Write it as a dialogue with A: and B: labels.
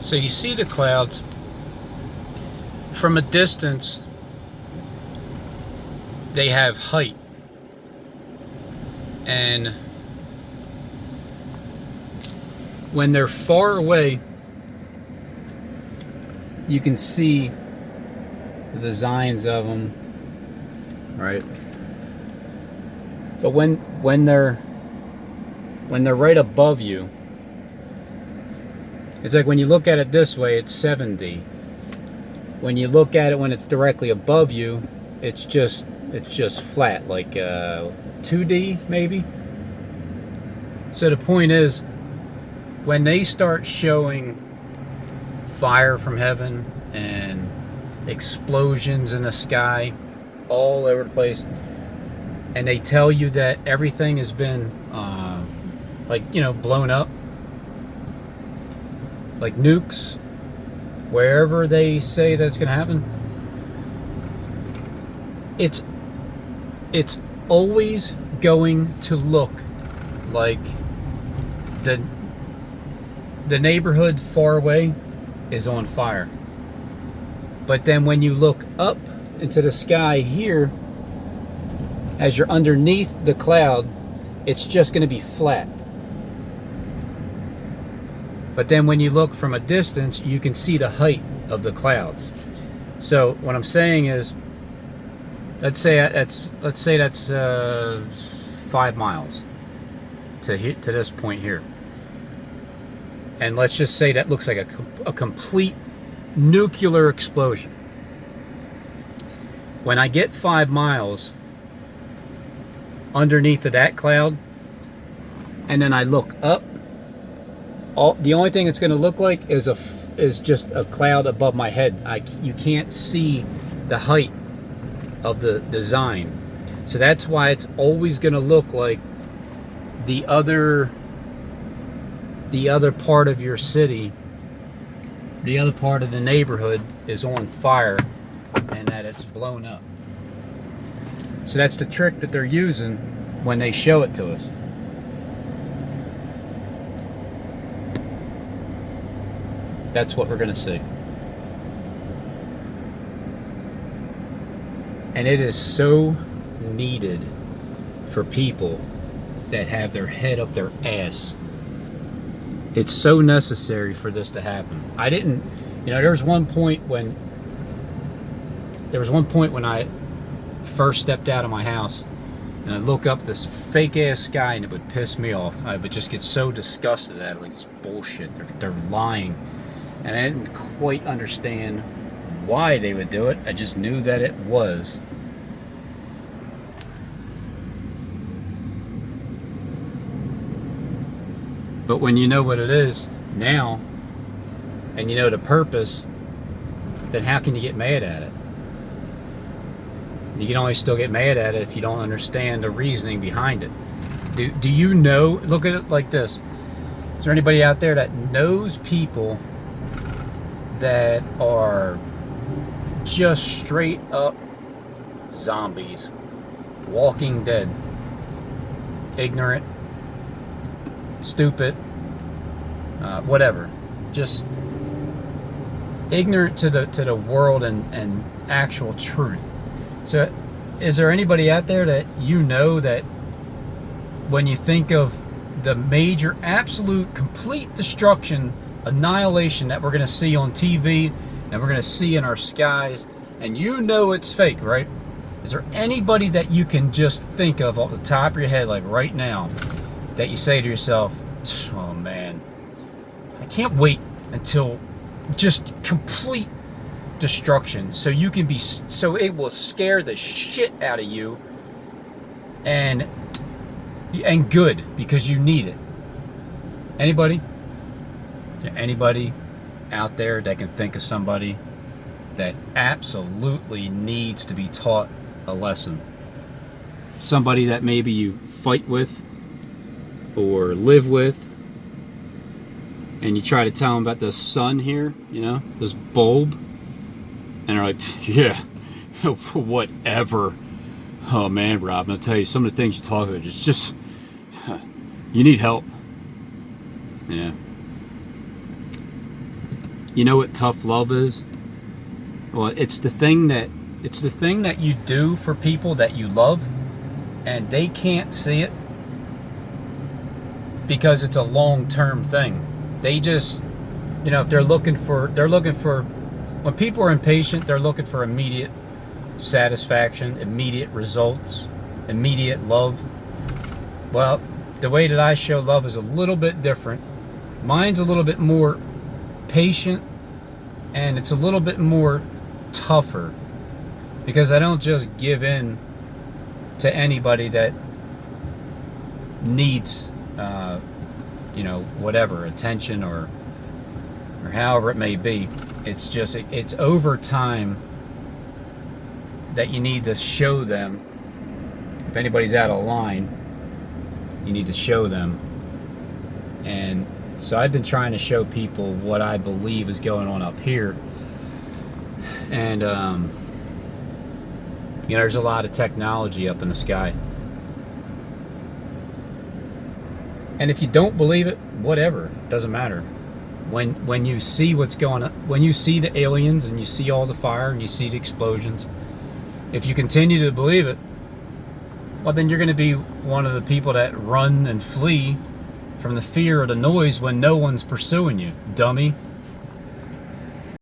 A: So you see the clouds from a distance. They have height, and when they're far away, you can see the designs of them, right? But when they're right above you, it's like when you look at it this way, it's 7D. When you look at it when it's directly above you, it's just flat, like 2D maybe. So the point is, when they start showing fire from heaven and explosions in the sky all over the place, and they tell you that everything has been blown up, like nukes, wherever they say that's going to happen, it's always going to look like the neighborhood far away is on fire. But then when you look up into the sky here, as you're underneath the cloud, it's just going to be flat. But then when you look from a distance, you can see the height of the clouds. So what I'm saying is, let's say that's 5 miles to this point here, and let's just say that looks like a complete nuclear explosion. When I get 5 miles underneath of that cloud, and then I look up, the only thing it's going to look like is just a cloud above my head. You can't see the height of the design. So that's why it's always going to look like the other part of your city, the other part of the neighborhood is on fire and that it's blown up. So that's the trick that they're using when they show it to us. That's what we're going to see. And it is so needed for people that have their head up their ass. It's so necessary for this to happen. There was one point when I first stepped out of my house and I'd look up this fake ass sky and it would piss me off. I would just get so disgusted at it, like it's bullshit. They're lying. And I didn't quite understand why they would do it. I just knew that it was. But when you know what it is now, and you know the purpose, then how can you get mad at it? You can only still get mad at it if you don't understand the reasoning behind it. Do you know? Look at it like this. Is there anybody out there that knows people that are just straight up zombies, Walking Dead, ignorant, stupid, whatever, just ignorant to the world and actual truth? So is there anybody out there that you know that when you think of the major, absolute, complete destruction, annihilation that we're going to see on TV and we're going to see in our skies, and you know it's fake, right? Is there anybody that you can just think of off the top of your head, like right now, that you say to yourself, oh man, I can't wait until just complete destruction, so it will scare the shit out of you, and good, because you need it? Anybody out there that can think of somebody that absolutely needs to be taught a lesson? Somebody that maybe you fight with or live with, and you try to tell them about the sun here, this bulb, and they're like, yeah, whatever. Oh man, Rob, I'll tell you, some of the things you talk about, it's just, you need help. Yeah. You know what tough love is? Well, it's the thing that you do for people that you love, and they can't see it because it's a long-term thing. They just, if they're looking for, when people are impatient, they're looking for immediate satisfaction, immediate results, immediate love. Well, the way that I show love is a little bit different. Mine's a little bit more patient, and it's a little bit more tougher, because I don't just give in to anybody that needs whatever attention or however it may be. It's just it's over time that you need to show them. If anybody's out of line, you need to show them. And so I've been trying to show people what I believe is going on up here. And there's a lot of technology up in the sky. And if you don't believe it, whatever, it doesn't matter. When you see what's going on, when you see the aliens and you see all the fire and you see the explosions, if you continue to believe it, well, then you're going to be one of the people that run and flee from the fear or the noise when no one's pursuing you, dummy.